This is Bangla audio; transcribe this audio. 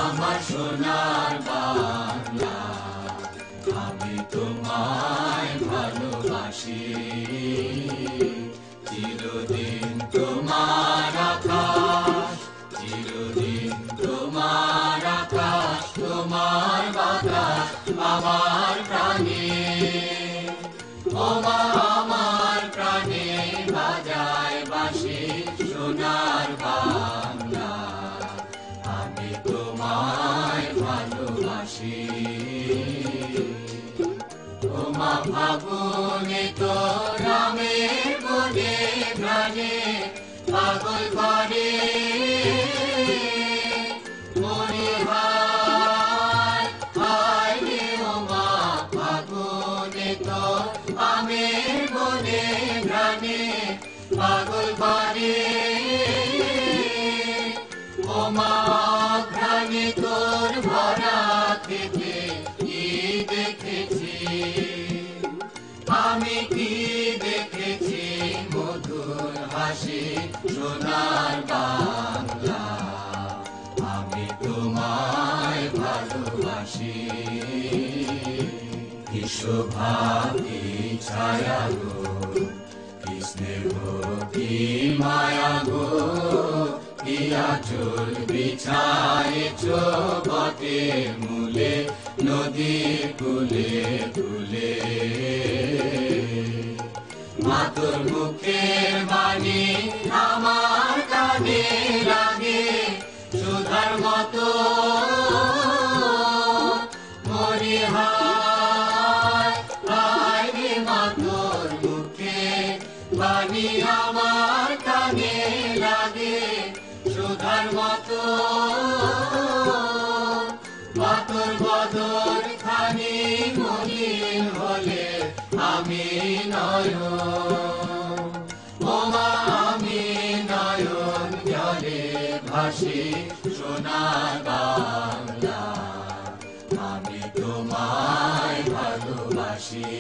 আমার সোনার বাংলা, আমি তোমায় ভালোবাসি। চিরদিন তোমার আকাশ, চিরদিন তোমার আকাশ, তোমার বাতাস আমার প্রাণে। ও মা আমার প্রাণে বাজায় বাঁশি সোনার বাংলা, আমি তোমায় ভালোবাসি। ও মা ফাগুনে তোর নামের বনে প্রাণে পাগল করে মনে হায় হায় রে। ও মা ফাগুনে তোর আমের বনে প্রাণে পাগল করে। ও মা প্রাণে তোর ভরা থেকে কি দেখেছি, আমি কি দেখেছি মধুর হাসি সোনার বাংলা, আমি তোমায় ভালোবাসি। কি শোভা কি ছায়া গো, কি স্নেহ কি মায়া গো, কি আঁচল বিছায়েছ বটের মূলে নদীর কূলে কূলে। মা তোর মুখের বাণী আমার কানে লাগে সুধার মতো, মরি হায় হায় রে। মা তোর মুখের বাণী আমার কানে লাগে সুধার মতো, মা তোর বদন খানি মলিন হলে আমি নয়ন। ও মা আমি নয়ন জলে ভাসি সোনার বাংলা, আমি তোমায় ভালোবাসি।